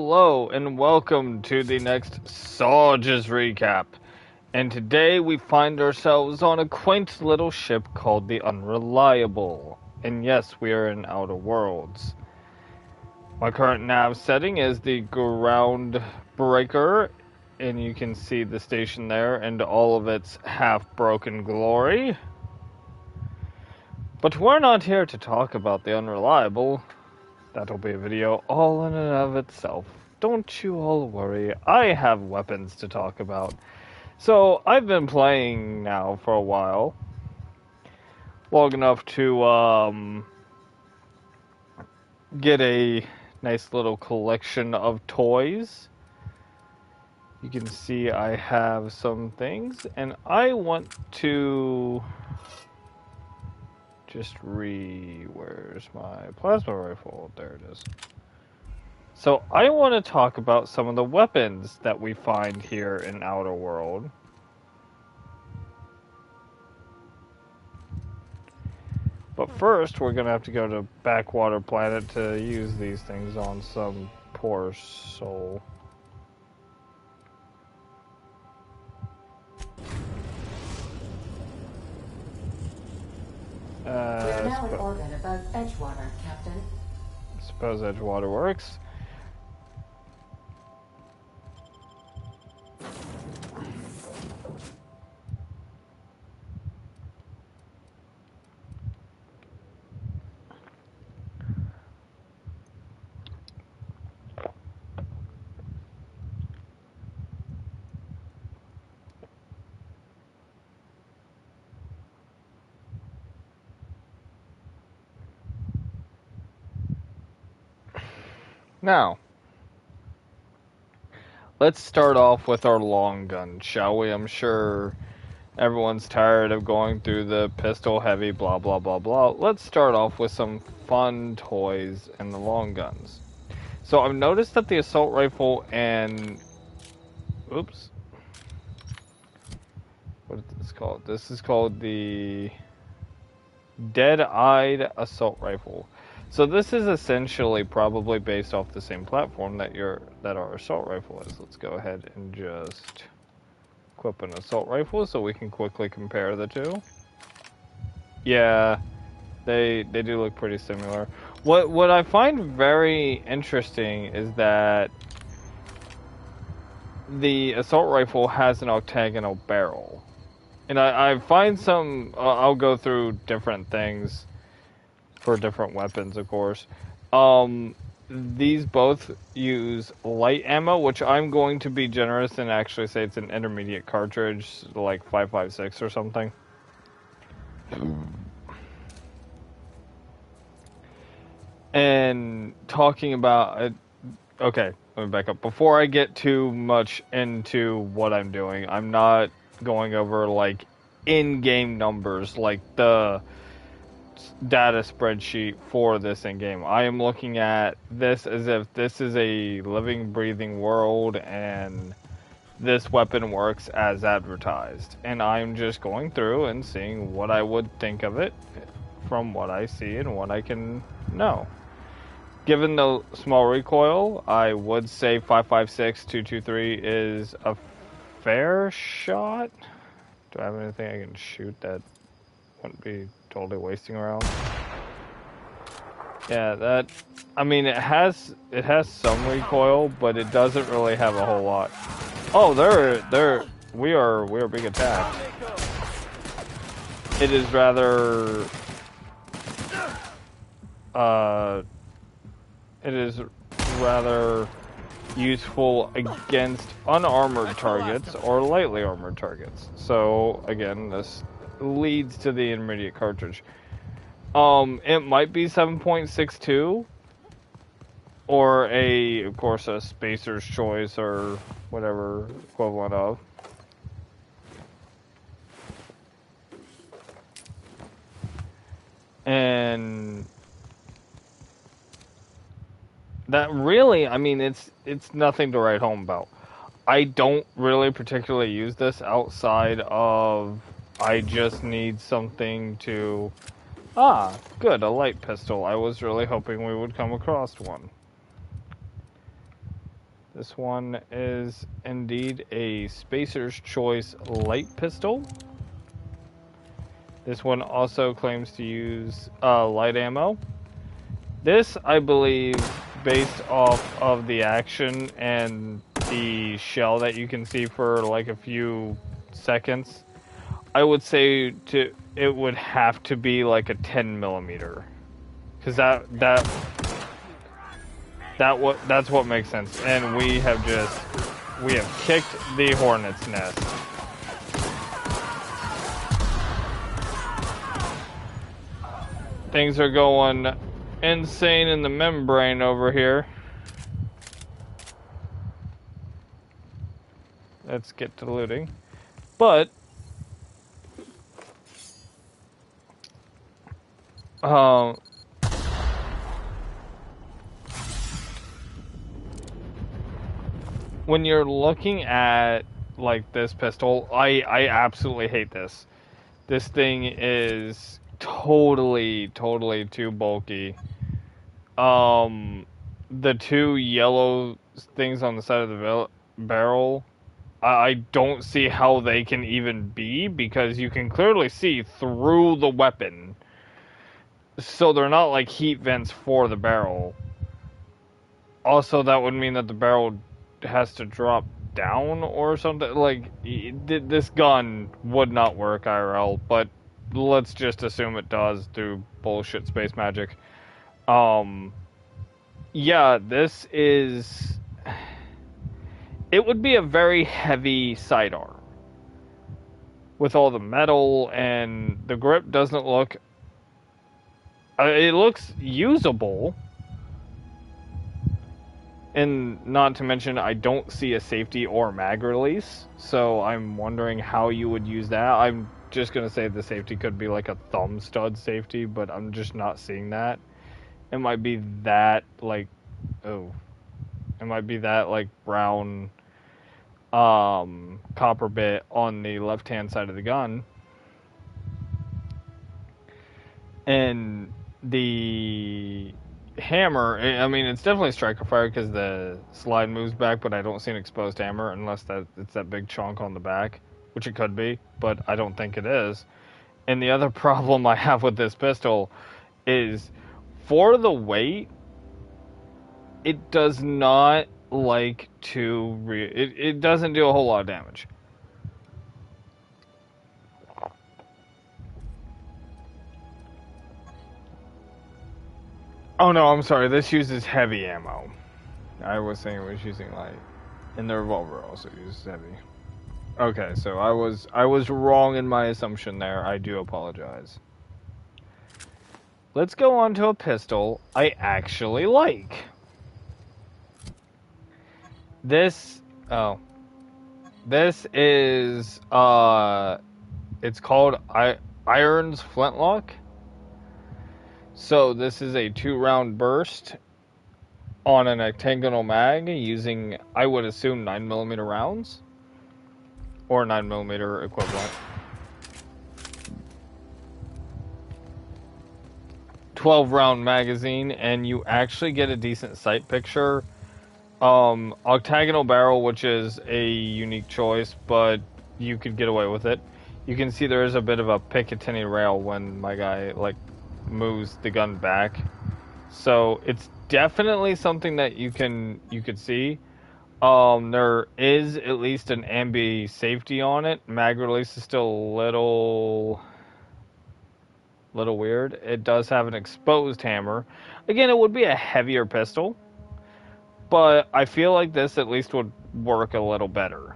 Hello and welcome to the next Soldiers recap. And today we find ourselves on a quaint little ship called the Unreliable. And yes, we are in Outer Worlds. My current nav setting is the Ground Breaker, and you can see the station there and all of its half-broken glory. But we're not here to talk about the Unreliable. That'll be a video all in and of itself. Don't you all worry, I have weapons to talk about. So, I've been playing now for a while. Long enough to, get a nice little collection of toys. You can see I have some things, and I want to where's my plasma rifle? There it is. So I want to talk about some of the weapons that we find here in Outer World. But first, we're going to have to go to Backwater Planet to use these things on some poor soul. We're now in orbit above Edgewater, Captain. Suppose Edgewater works. Now, let's start off with our long gun, shall we? I'm sure everyone's tired of going through the pistol heavy blah blah blah blah. Let's start off with some fun toys and the long guns. So I've noticed that the assault rifle and... Oops. What is this called? This is called the Dead-Eyed Assault Rifle. So this is essentially probably based off the same platform that our assault rifle is. Let's go ahead and just equip an assault rifle so we can quickly compare the two. Yeah, they do look pretty similar. What I find very interesting is that the assault rifle has an octagonal barrel. And I find some... I'll go through different things for different weapons, of course. These both use light ammo, which I'm going to be generous and actually say it's an intermediate cartridge, like 5.56 or something. And talking about it, okay, let me back up. Before I get too much into what I'm doing, I'm not going over like in-game numbers, like the data spreadsheet for this in-game. I am looking at this as if this is a living, breathing world and this weapon works as advertised. And I'm just going through and seeing what I would think of it from what I see and what I can know. Given the small recoil, I would say 5.56, 223 is a fair shot. Do I have anything I can shoot that wouldn't be totally wasting around? Yeah, that... I mean, it has some recoil, but it doesn't really have a whole lot. Oh, we are being attacked. It is rather... It is rather useful against unarmored targets or lightly armored targets. So, again, this leads to the intermediate cartridge. It might be 7.62, or of course, a spacer's choice or whatever equivalent of. And that really, I mean, it's nothing to write home about. I don't really particularly use this outside of I just need something to... Ah, good, a light pistol. I was really hoping we would come across one. This one is indeed a Spacer's Choice light pistol. This one also claims to use light ammo. This, I believe, based off of the action and the shell that you can see for like a few seconds, I would say it would have to be like a 10 millimeter, because that's what makes sense. And we have kicked the hornet's nest. Things are going insane in the membrane over here. Let's get to looting. But when you're looking at like this pistol, I absolutely hate this. This thing is totally too bulky. The two yellow things on the side of the barrel, I don't see how they can even be, because you can clearly see through the weapon. So they're not like heat vents for the barrel. Also, that would mean that the barrel has to drop down or something. Like, this gun would not work IRL, but let's just assume it does through bullshit space magic. Yeah, this is... It would be a very heavy sidearm. With all the metal, and the grip doesn't look... it looks usable. And not to mention, I don't see a safety or mag release, so I'm wondering how you would use that. I'm just going to say the safety could be like a thumb stud safety, but I'm just not seeing that. It might be that, like, it might be that, like, brown copper bit on the left-hand side of the gun. And the hammer, I mean, it's definitely striker fire because the slide moves back, but I don't see an exposed hammer unless it's that big chunk on the back, which it could be, but I don't think it is. And the other problem I have with this pistol is, for the weight, it does not like to it doesn't do a whole lot of damage. Oh no, I'm sorry, this uses heavy ammo. I was saying it was using light. And the revolver also uses heavy. Okay, so I was wrong in my assumption there. I do apologize. Let's go on to a pistol I actually like. This is it's called Irons Flintlock. So this is a 2-round burst on an octagonal mag using, I would assume, 9mm rounds, or 9mm equivalent. 12-round magazine, and you actually get a decent sight picture. Octagonal barrel, which is a unique choice, but you could get away with it. You can see there is a bit of a Picatinny rail when my guy like moves the gun back, so it's definitely something that you could see. There is at least an ambi safety on it. Mag release is still a little weird. It does have an exposed hammer. Again, it would be a heavier pistol, but I feel like this at least would work a little better.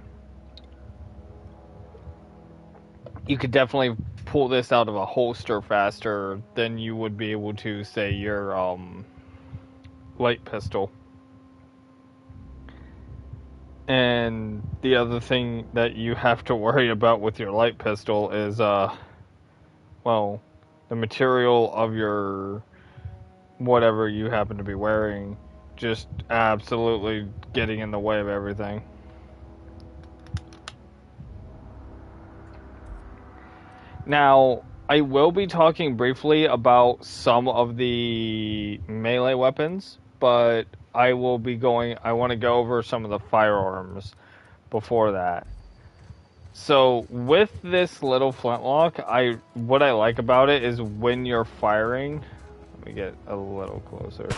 You could definitely pull this out of a holster faster than you would be able to, say, your light pistol. And the other thing that you have to worry about with your light pistol is, well, the material of your whatever you happen to be wearing just absolutely getting in the way of everything. Now, I will be talking briefly about some of the melee weapons, but I will be going. I want to go over some of the firearms before that. So with this little flintlock, what I like about it is when you're firing. Let me get a little closer.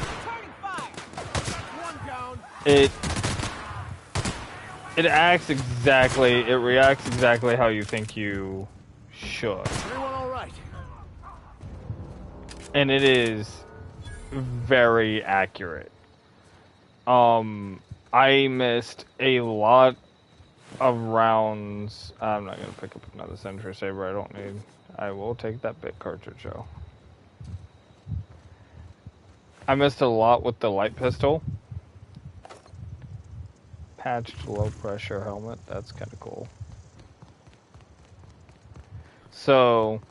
It acts exactly. It reacts exactly how you think you should. All right. And it is very accurate. I missed a lot of rounds. I'm not gonna pick up another Sentry Saber. I don't need. I will take that bit cartridge though. I missed a lot with the light pistol. Patched low pressure helmet. That's kind of cool. So.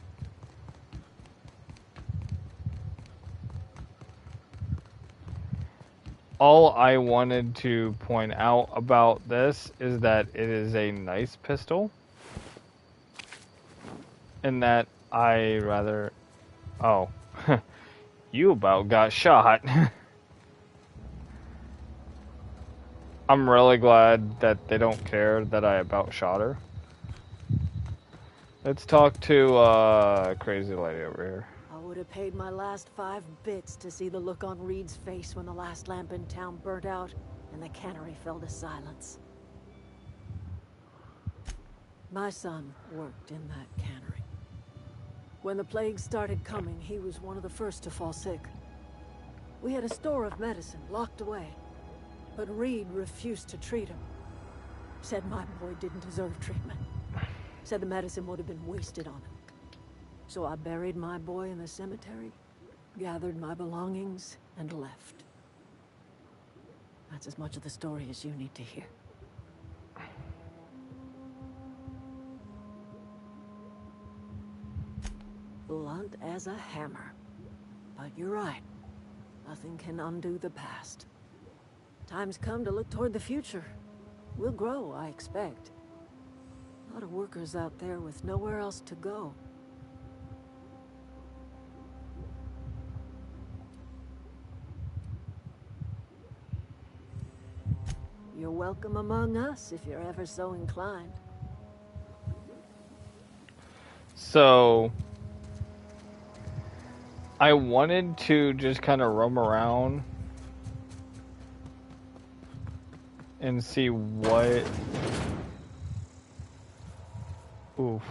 All I wanted to point out about this is that it is a nice pistol. And that I rather... Oh. You about got shot. I'm really glad that they don't care that I about shot her. Let's talk to crazy lady over here. I would have paid my last 5 bits to see the look on Reed's face when the last lamp in town burnt out and the cannery fell to silence. My son worked in that cannery. When the plague started coming, he was one of the first to fall sick. We had a store of medicine locked away, but Reed refused to treat him. Said my boy didn't deserve treatment. Said the medicine would have been wasted on him. So I buried my boy in the cemetery, gathered my belongings, and left. That's as much of the story as you need to hear. Blunt as a hammer. But you're right. Nothing can undo the past. Time's come to look toward the future. We'll grow, I expect. A lot of workers out there with nowhere else to go. You're welcome among us if you're ever so inclined. So, I wanted to just kind of roam around and see what... Oof.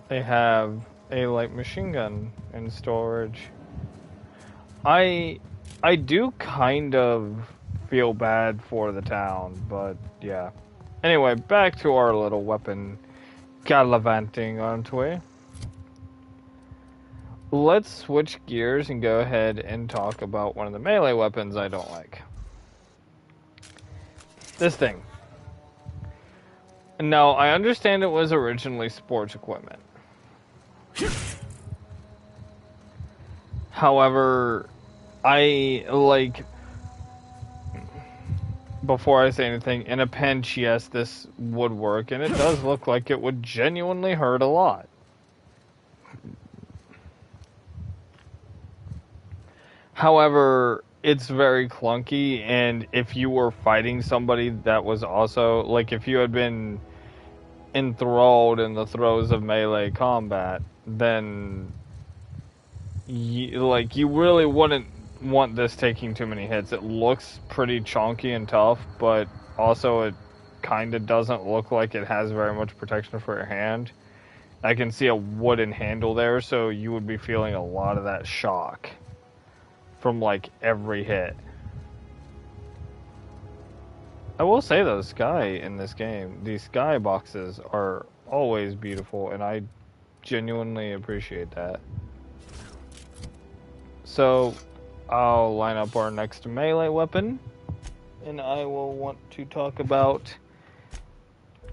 They have a light machine gun in storage. I do kind of feel bad for the town, but yeah. Anyway, back to our little weapon gallivanting onto it. Let's switch gears and go ahead and talk about one of the melee weapons I don't like. This thing. Now, I understand it was originally sports equipment. However, before I say anything, in a pinch, yes, this would work, and it does look like it would genuinely hurt a lot. However, it's very clunky, and if you were fighting somebody that was also, like, if you had been enthralled in the throes of melee combat, then you really wouldn't want this taking too many hits. It looks pretty chonky and tough, but also it kind of doesn't look like it has very much protection for your hand. I can see a wooden handle there, so you would be feeling a lot of that shock from like every hit. I will say though, sky in this game, these sky boxes are always beautiful, and I genuinely appreciate that. So, I'll line up our next melee weapon, and I will want to talk about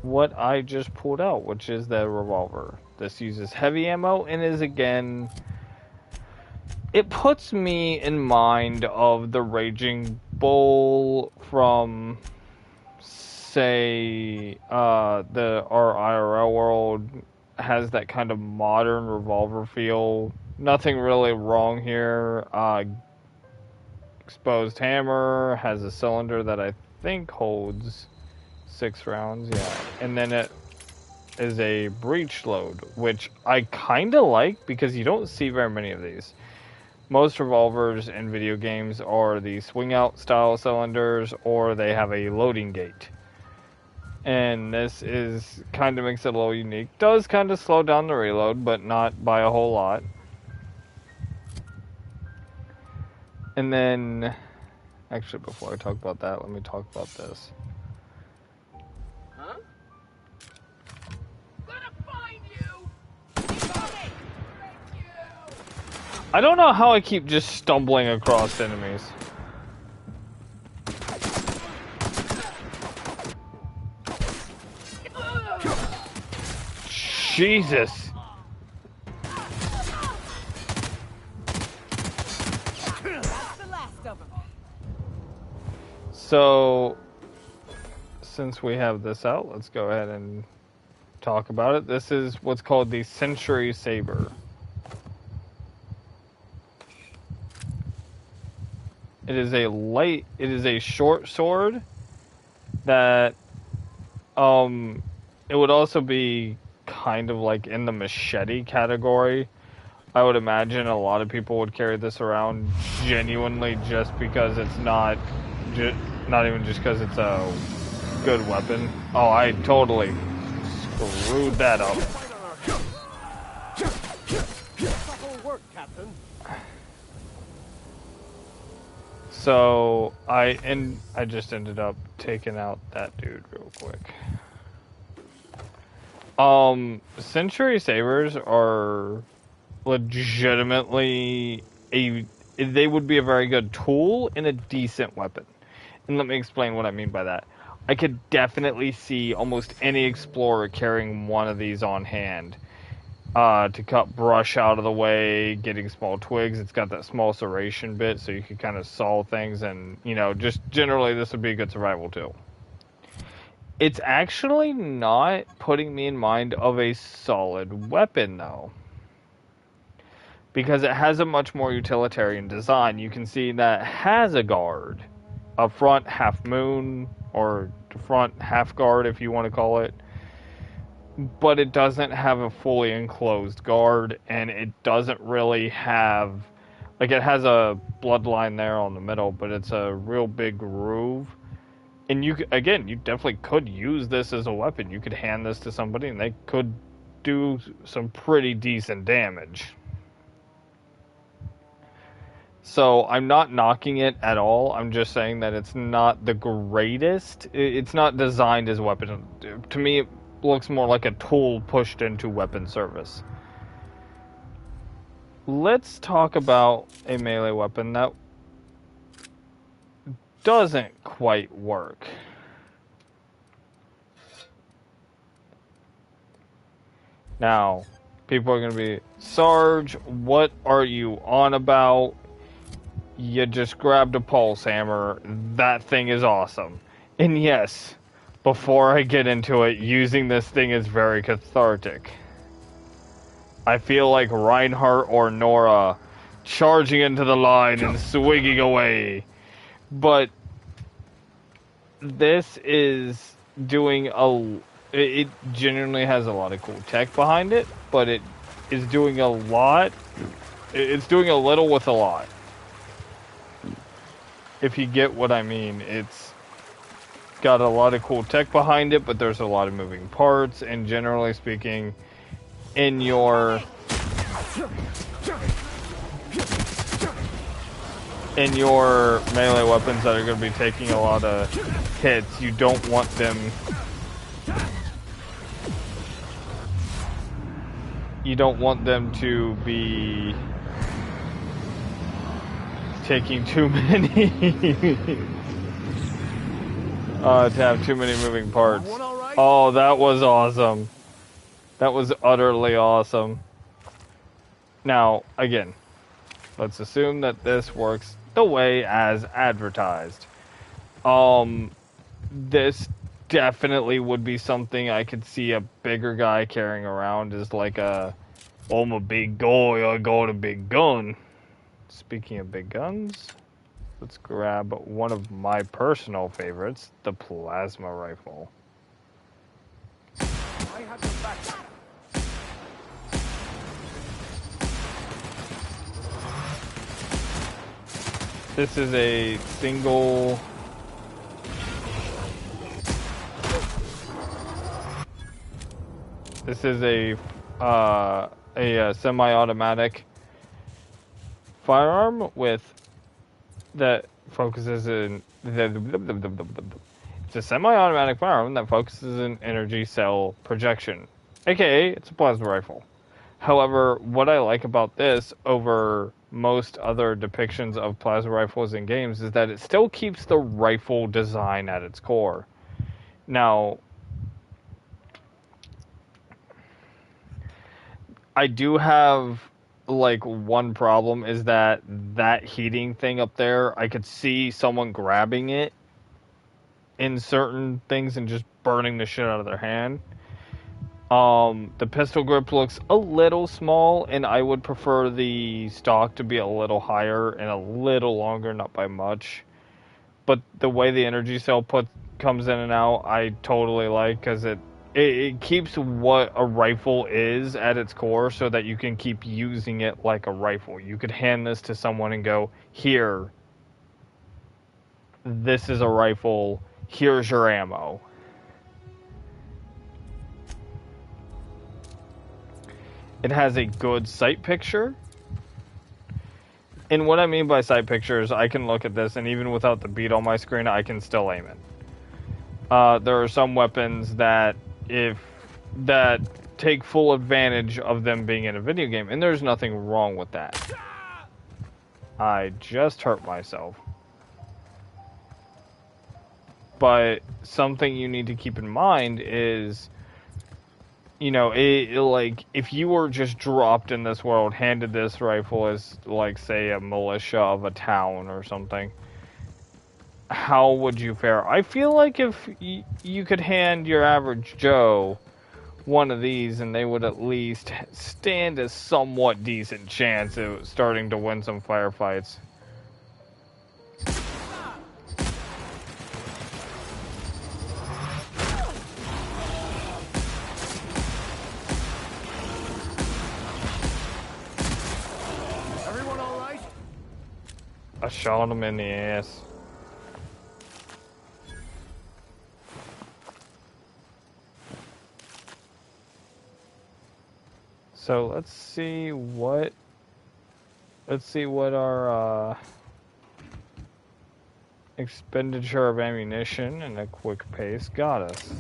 what I just pulled out, which is the revolver. This uses heavy ammo and is again... It puts me in mind of the Raging Bull from say our IRL world has that kind of modern revolver feel. Nothing really wrong here. Exposed hammer has a cylinder that I think holds 6 rounds, yeah. And then it is a breech load, which I kind of like because you don't see very many of these. Most revolvers in video games are the swing out style cylinders, or they have a loading gate. And this is kind of makes it a little unique. Does kind of slow down the reload, but not by a whole lot. And then, actually, before I talk about that, let me talk about this. Huh? Gonna find you. Thank you. I don't know how I keep just stumbling across enemies. Jesus. So, since we have this out, let's go ahead and talk about it. This is what's called the Century Saber. It is a short sword that, it would also be kind of like in the machete category. I would imagine a lot of people would carry this around genuinely just because it's not even just because it's a good weapon. Oh, I totally screwed that up. So I just ended up taking out that dude real quick. Century Sabers are legitimately they would be a very good tool and a decent weapon. And let me explain what I mean by that. I could definitely see almost any explorer carrying one of these on hand. To cut brush out of the way, getting small twigs. It's got that small serration bit, so you can kind of saw things, and, just generally this would be a good survival tool. It's actually not putting me in mind of a solid weapon, though. Because it has a much more utilitarian design. You can see that it has a guard. Up front, half moon, or front half guard, if you want to call it. But it doesn't have a fully enclosed guard, and it doesn't really have... Like, it has a bloodline there on the middle, but it's a real big groove. And you definitely could use this as a weapon. You could hand this to somebody, and they could do some pretty decent damage. So, I'm not knocking it at all. I'm just saying that it's not the greatest. It's not designed as a weapon. To me, it looks more like a tool pushed into weapon service. Let's talk about a melee weapon that doesn't quite work. Now, people are going to be, Sarge, what are you on about? You just grabbed a pulse hammer. That thing is awesome. And yes, before I get into it, using this thing is very cathartic. I feel like Reinhardt or Nora charging into the line and swinging away. But this is doing it genuinely has a lot of cool tech behind it, but it is doing a lot. It's doing a little with a lot. If you get what I mean, it's got a lot of cool tech behind it, but there's a lot of moving parts, and generally speaking, in your melee weapons that are going to be taking a lot of hits, you don't want them to be taking too many to have too many moving parts. Oh, that was awesome. That was utterly awesome. Now, again, let's assume that this works the way as advertised. This definitely would be something I could see a bigger guy carrying around is like a, oh, I'm a big guy, I got a big gun. Speaking of big guns, let's grab one of my personal favorites, the plasma rifle. I have your back. This is a single... This is a semi-automatic firearm with that focuses in. It's a semi-automatic firearm that focuses in energy cell projection, aka it's a plasma rifle. However, what I like about this over most other depictions of plasma rifles in games is that it still keeps the rifle design at its core. Now, I do have, like, one problem is that heating thing up there, I could see someone grabbing it in certain things and just burning the shit out of their hand. The pistol grip looks a little small, and I would prefer the stock to be a little higher and a little longer, not by much. But the way the energy cell comes in and out, I totally like, because it keeps what a rifle is at its core so that you can keep using it like a rifle. You could hand this to someone and go, here, this is a rifle, here's your ammo. It has a good sight picture. And what I mean by sight picture is I can look at this and even without the bead on my screen, I can still aim it. There are some weapons that take full advantage of them being in a video game, and there's nothing wrong with that. I just hurt myself. But something you need to keep in mind is, you know, like, if you were just dropped in this world, handed this rifle as, like, say, a militia of a town or something, how would you fare? I feel like if you could hand your average Joe one of these and they would at least stand a somewhat decent chance of starting to win some firefights. Everyone all right? I shot him in the ass. So let's see what our expenditure of ammunition and a quick pace got us.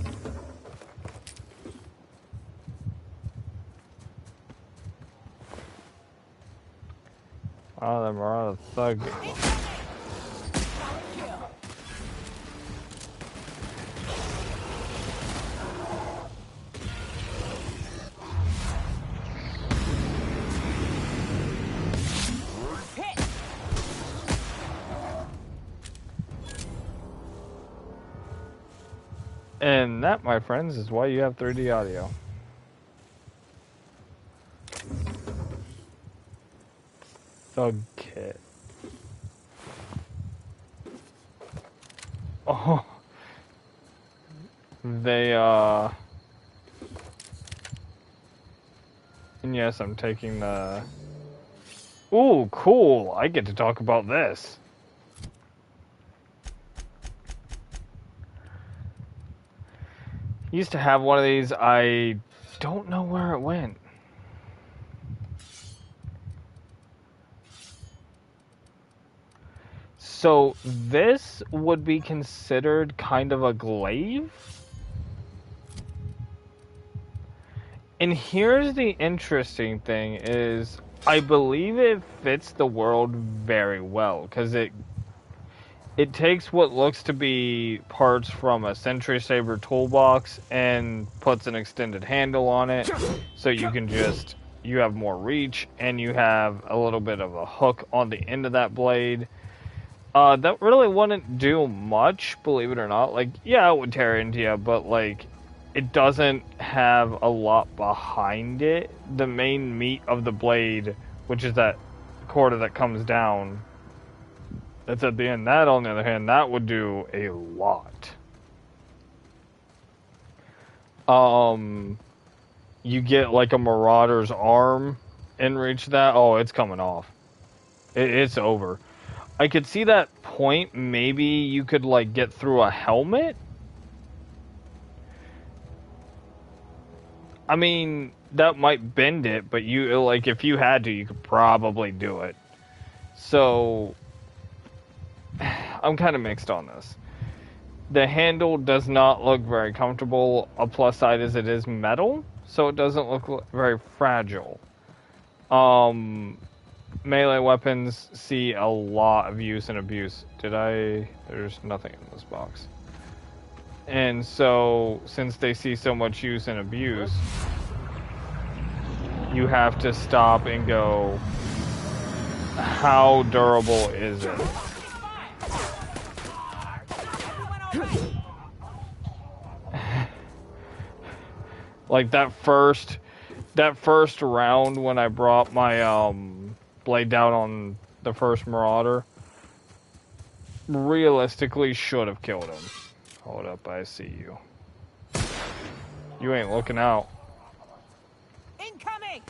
Oh, them are a thug. And that, my friends, is why you have 3D audio. Thug kit. Oh. They, and yes, I'm taking the... Ooh, cool! I get to talk about this. Used to have one of these, I don't know where it went. So this would be considered kind of a glaive? And here's the interesting thing is, I believe it fits the world very well, because it takes what looks to be parts from a Sentry Saber toolbox and puts an extended handle on it, so you can you have more reach, and you have a little bit of a hook on the end of that blade. That really wouldn't do much, believe it or not. Like, yeah, it would tear into you, but like, it doesn't have a lot behind it. The main meat of the blade, which is that quarter that comes down, that's at the end. That, on the other hand, that would do a lot. You get like a Marauder's arm and reach that. Oh, it's coming off. It's over. I could see that point. Maybe you could like get through a helmet. I mean, that might bend it, but you like if you had to, you could probably do it. So I'm kind of mixed on this. The handle does not look very comfortable. A plus side is it is metal, so it doesn't look very fragile. Melee weapons see a lot of use and abuse. There's nothing in this box. And so, since they see so much use and abuse, you have to stop and go, how durable is it? Like that first round when I brought my blade down on the first Marauder, realistically should have killed him. Hold up, I see you. You ain't looking out. Incoming!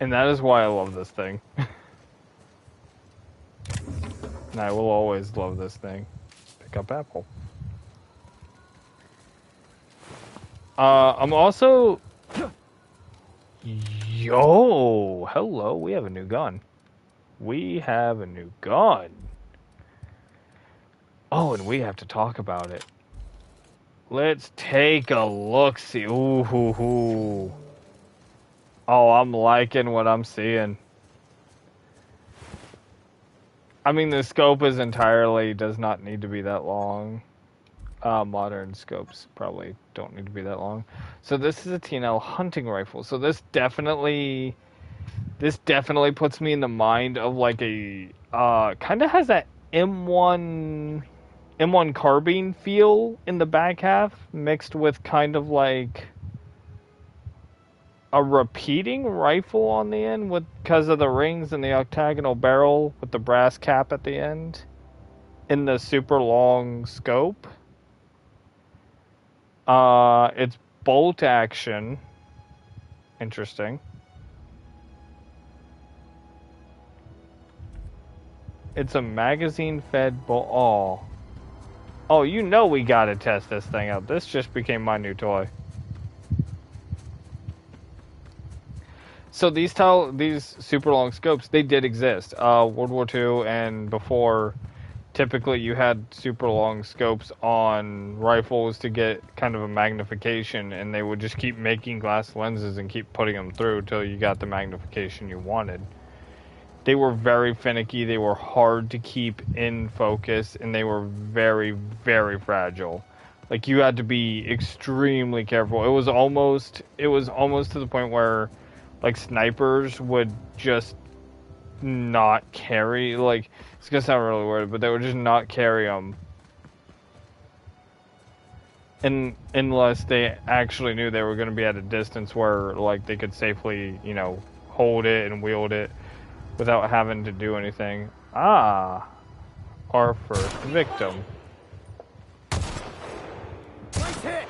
And that is why I love this thing. And I will always love this thing. Pick up apple. I'm also... Yo! Hello, we have a new gun. We have a new gun. Oh, and we have to talk about it. Let's take a look-see. Ooh, hoo, hoo. Oh, I'm liking what I'm seeing. I mean, the scope is does not need to be that long. Modern scopes probably don't need to be that long. So this is a TNL hunting rifle. So this definitely puts me in the mind of like a kind of has that M1 carbine feel in the back half, mixed with kind of like a repeating rifle on the end because of the rings and the octagonal barrel with the brass cap at the end in the super long scope. It's bolt action. Interesting. It's a magazine fed bolt. Oh, you know we gotta test this thing out. This just became my new toy. So these super long scopes, they did exist. World War II and before, typically you had super long scopes on rifles to get kind of a magnification, and they would just keep making glass lenses and keep putting them through till you got the magnification you wanted. They were very finicky, they were hard to keep in focus, and they were very, very fragile. Like, you had to be extremely careful. It was almost to the point where like snipers would just not carry, like, it's gonna sound really weird, but they would just not carry them unless they actually knew they were going to be at a distance where like they could safely, hold it and wield it without having to do anything. Our first victim. Nice hit!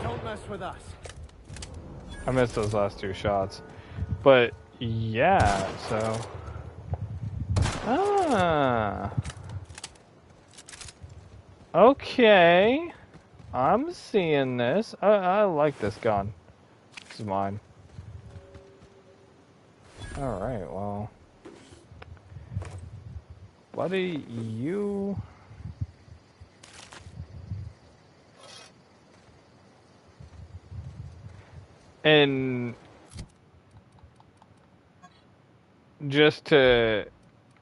Don't mess with us. I missed those last two shots. But, yeah, so... Okay. I'm seeing this. I like this gun. This is mine. Alright, well... Buddy, you... And just to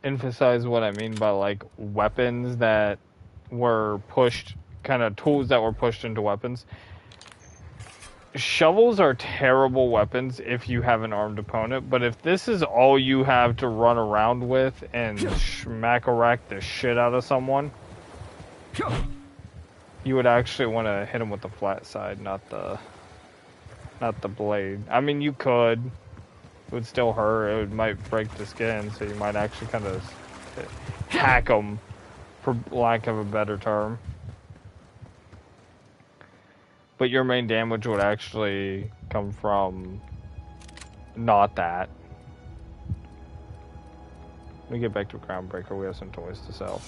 emphasize what I mean by like weapons that were pushed, kind of tools that were pushed into weapons. Shovels are terrible weapons if you have an armed opponent, but if this is all you have to run around with and smack-a-rack the shit out of someone, you would actually want to hit him with the flat side, not the blade. I mean, you could. It would still hurt. It might break the skin, so you might actually kind of hack them, for lack of a better term. But your main damage would actually come from not that. Let me get back to Groundbreaker. We have some toys to sell.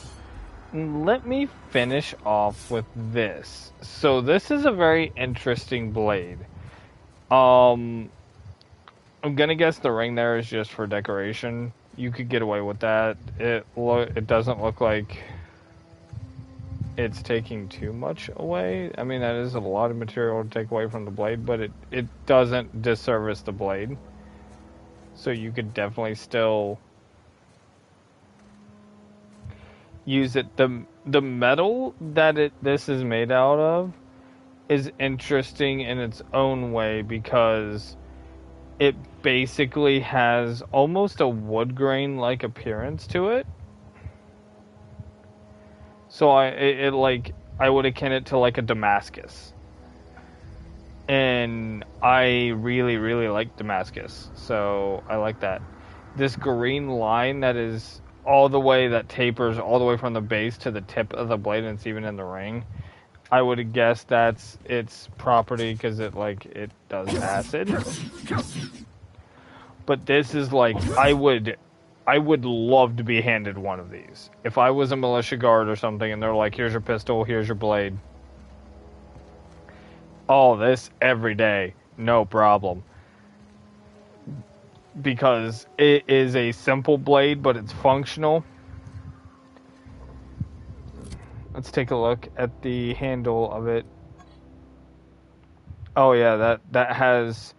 Let me finish off with this. So this is a very interesting blade. I'm gonna guess the ring there is just for decoration. You could get away with that. It doesn't look like it's taking too much away. I mean, that is a lot of material to take away from the blade, but it doesn't disservice the blade. So you could definitely still use it. The metal that this is made out of is interesting in its own way because it basically has almost a wood grain like appearance to it. So I would akin it to like a Damascus. And I really, really like Damascus. So I like that. This green line that is that tapers all the way from the base to the tip of the blade, and it's even in the ring. I would guess that's its property because it does acid. But this is like, I would love to be handed one of these. If I was a militia guard or something and they're like, here's your pistol, here's your blade. Oh, this every day, no problem. Because it is a simple blade, but it's functional. Let's take a look at the handle of it. Oh yeah, that has...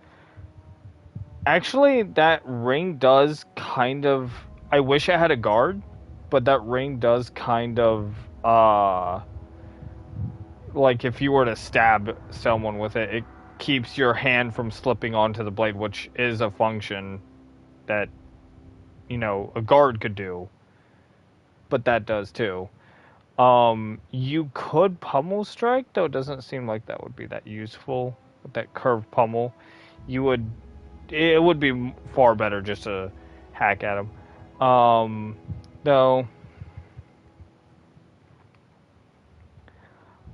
Actually, that ring does kind of... I wish I had a guard, but that ring does kind of... like if you were to stab someone with it, it keeps your hand from slipping onto the blade, which is a function that, a guard could do. But that does too. You could pummel strike, though it doesn't seem like that would be that useful with that curved pummel. It would be far better just to hack at him. Though,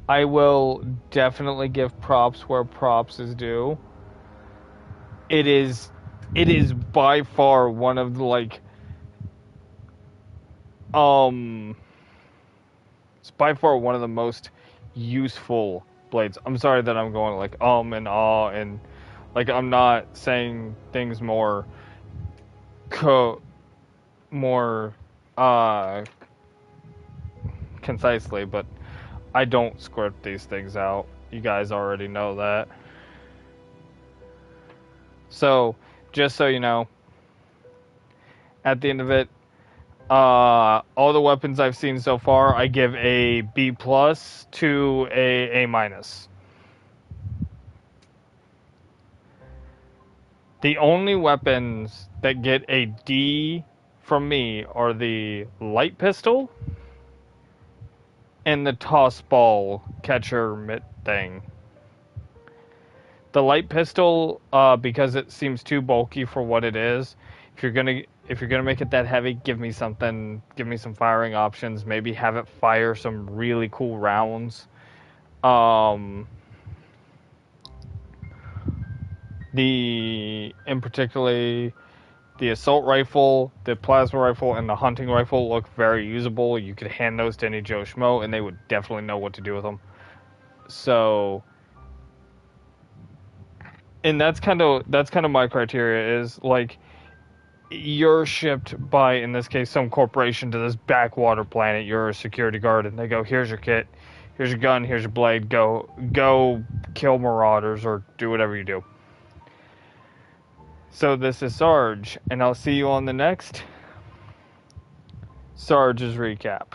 I will definitely give props where props is due. It is by far one of the, it's by far one of the most useful blades. I'm sorry that I'm going and ah, and I'm not saying things more concisely, but I don't script these things out. You guys already know that. So, just so you know, at the end of it, all the weapons I've seen so far, I give a B+ to a A-. The only weapons that get a D from me are the light pistol and the toss ball catcher mitt thing. The light pistol, because it seems too bulky for what it is. If you're gonna make it that heavy, give me some firing options. Maybe have it fire some really cool rounds. In particular, the assault rifle, the plasma rifle, and the hunting rifle look very usable. You could hand those to any Joe Schmo, and they would definitely know what to do with them. So, and that's kind of my criteria is you're shipped by, in this case, some corporation to this backwater planet. You're a security guard, and they go, here's your kit, here's your gun, here's your blade, go kill marauders or do whatever you do. So this is Sarge, and I'll see you on the next Sarge's Recap.